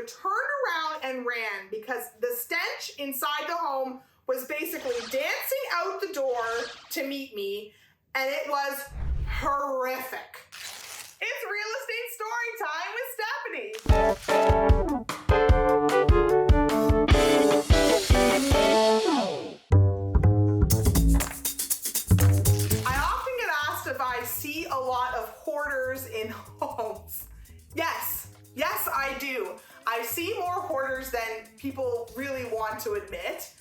have turned around and ran because the stench inside the home was basically dancing out the door to meet me, and it was horrific. It's real estate story time with Stephanie. I often get asked if I see a lot of hoarders in homes. Yes, I do. I see more hoarders than people really want to admit.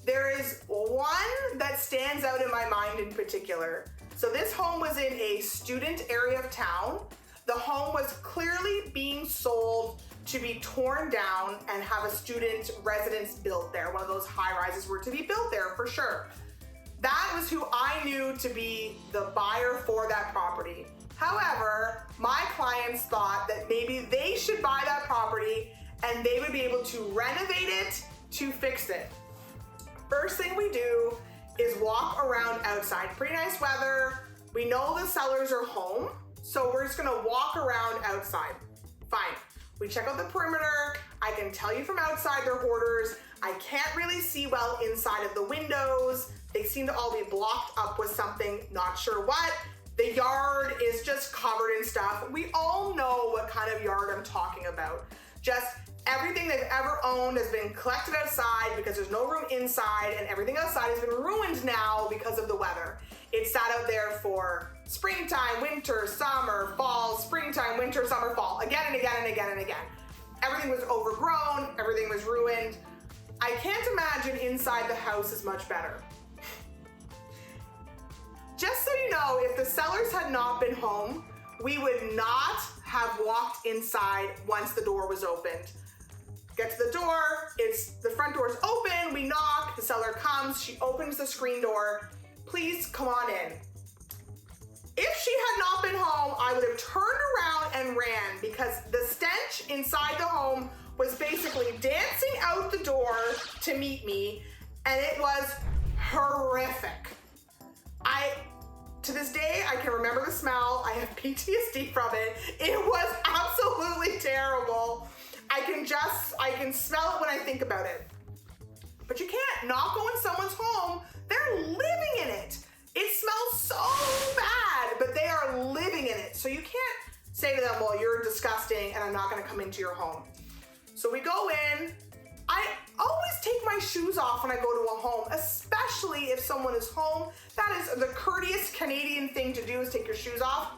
There is one that stands out in my mind in particular. So this home was in a student area of town. The home was clearly being sold to be torn down and have a student residence built there. One of those high rises were to be built there for sure. That was who I knew to be the buyer for that property. However, my clients thought that maybe they should buy that property and they would be able to renovate it to fix it. First thing we do is walk around outside. Pretty nice weather. We know the sellers are home, so we're just gonna walk around outside. Fine. We check out the perimeter. I can tell you from outside they're hoarders. I can't really see well inside of the windows. They seem to all be blocked up with something, not sure what. The yard is just covered in stuff. We all know what kind of yard I'm talking about. Just everything they've ever owned has been collected outside because there's no room inside, and everything outside has been ruined now because of the weather. It sat out there for springtime, winter, summer, fall, springtime, winter, summer, fall, again and again and again and again. Everything was overgrown, everything was ruined. I can't imagine inside the house is much better. Just so you know, if the sellers had not been home, we would not have walked inside once the door was opened. Get to the door, the front door is open, we knock, the seller comes, she opens the screen door. Please come on in. If she had not been home, I would have turned around and ran because the stench inside the home was basically dancing out the door to meet me, and it was horrific. To this day, I can remember the smell. I have PTSD from it. It was absolutely terrible. I can smell it when I think about it. But you can't not go in someone's home. They're living in it. It smells so bad, but they are living in it. So you can't say to them, well, you're disgusting and I'm not gonna come into your home. So we go in. I always take my shoes off when I go to a home, especially if someone is home. That is the courteous Canadian thing to do, is take your shoes off.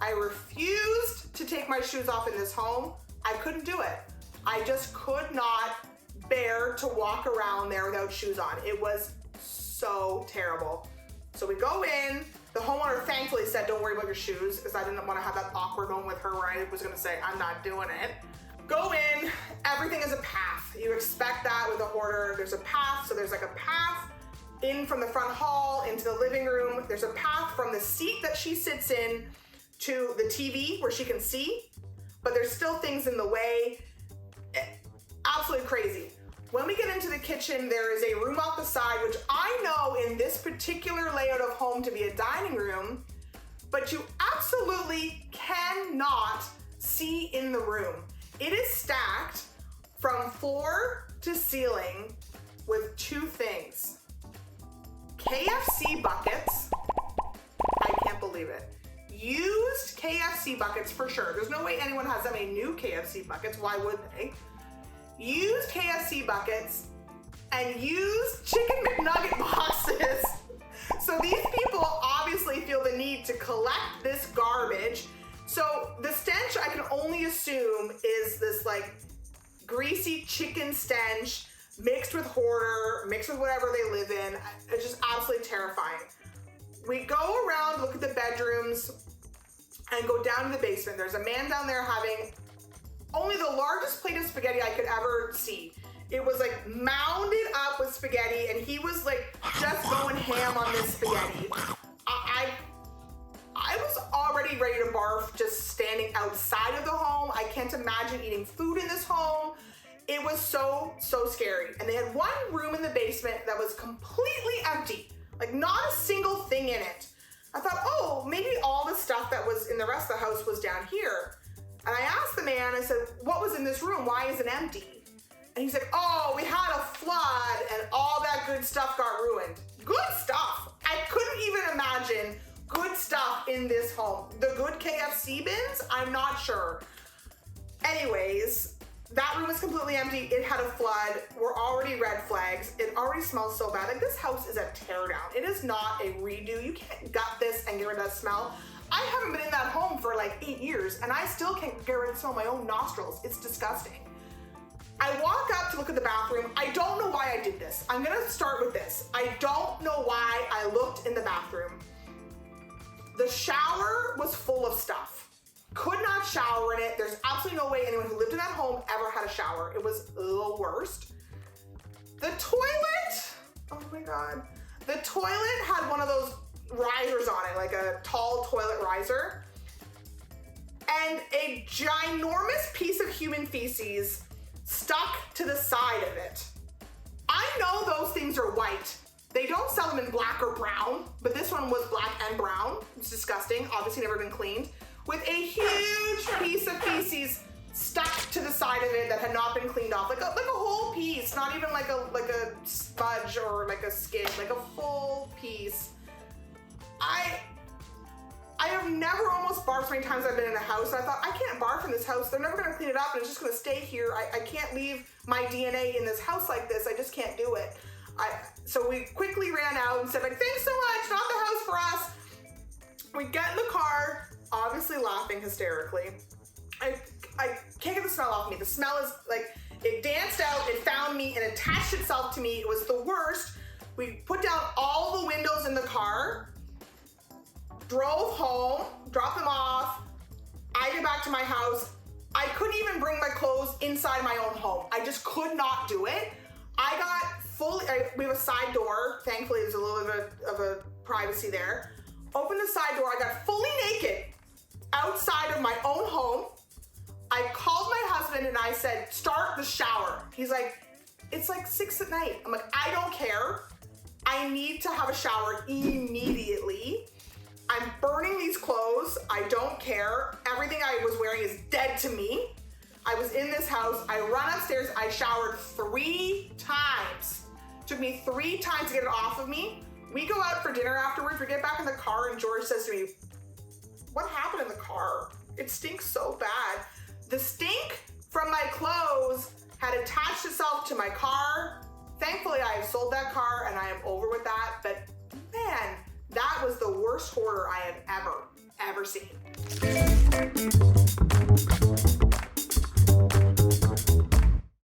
I refused to take my shoes off in this home. I couldn't do it. I just could not bear to walk around there without shoes on. It was so terrible. So we go in. The homeowner thankfully said, don't worry about your shoes, because I didn't want to have that awkward moment with her where I was gonna say, I'm not doing it. Go in, everything is a path. You expect that with a hoarder. There's a path, so there's like a path in from the front hall into the living room. There's a path from the seat that she sits in to the TV where she can see, but there's still things in the way. Absolutely crazy. When we get into the kitchen, there is a room off the side, which I know in this particular layout of home to be a dining room, but you absolutely cannot see in the room. It is stacked from floor to ceiling with two things. KFC buckets. I can't believe it. Used KFC buckets for sure. There's no way anyone has that many new KFC buckets. Why would they? Used KFC buckets and used chicken McNugget boxes. So these people obviously feel the need to collect this garbage. So the stench, I can only assume, is this like greasy chicken stench mixed with hoarder, mixed with whatever they live in. It's just absolutely terrifying. We go around, look at the bedrooms, and go down to the basement. There's a man down there having only the largest plate of spaghetti I could ever see. It was like mounded up with spaghetti, and he was like just going ham on this spaghetti. I was already ready to barf just standing outside of the home. I can't imagine eating food in this home. It was so scary. And they had one room in the basement that was completely empty, like not a single thing in it. I thought, oh, maybe all the stuff that was in the rest of the house was down here. And I asked the man, I said, what was in this room? Why is it empty? And he's like, oh, we had a flood and all that good stuff got ruined. Good stuff. I couldn't even imagine good stuff in this home. The good KFC bins? I'm not sure. Anyways, that room is completely empty. It had a flood. We're already red flags. It already smells so bad. Like, this house is a teardown. It is not a redo. You can't gut this and get rid of that smell. I haven't been in that home for like 8 years and I still can't get rid of the smell of my own nostrils. It's disgusting. I walk up to look at the bathroom. I don't know why I did this. I'm gonna start with this. I don't know why I looked in the bathroom. The shower was full of stuff. Could not shower in it. There's absolutely no way anyone who lived in that home ever had a shower. It was the worst. The toilet, oh my God. The toilet had one of those risers on it, like a tall toilet riser. And a ginormous piece of human feces stuck to the side of it. I know those things are white. They don't sell them in black or brown, but this one was black and brown. It's disgusting, obviously never been cleaned. With a huge piece of feces stuck to the side of it that had not been cleaned off. Like a whole piece, not even like a smudge or like a skin, like a full piece. I have never almost barfed so many times I've been in a house, and I thought, I can't barf in this house. They're never gonna clean it up and it's just gonna stay here. I can't leave my DNA in this house like this. I just can't do it. So we quickly ran out and said, like, thanks so much, not the house for us. We get in the car, obviously laughing hysterically. I can't get the smell off me. The smell is like, it danced out, it found me, and attached itself to me. It was the worst. We put down all the windows in the car, drove home, dropped them off. I get back to my house. I couldn't even bring my clothes inside my own home. I just could not do it. I got fully, we have a side door. Thankfully, there's a little bit of a privacy there. Opened the side door. I got fully naked outside of my own home. I called my husband and I said, start the shower. He's like, it's like 6 at night. I'm like, I don't care. I need to have a shower immediately. I'm burning these clothes. I don't care. Everything I was wearing is dead to me. I was in this house. I run upstairs. I showered 3 times. Took me 3 times to get it off of me. We go out for dinner afterwards. We get back in the car and George says to me, what happened in the car? It stinks so bad. The stink from my clothes had attached itself to my car. Thankfully, I have sold that car and I am over with that. But man, that was the worst hoarder I had ever seen.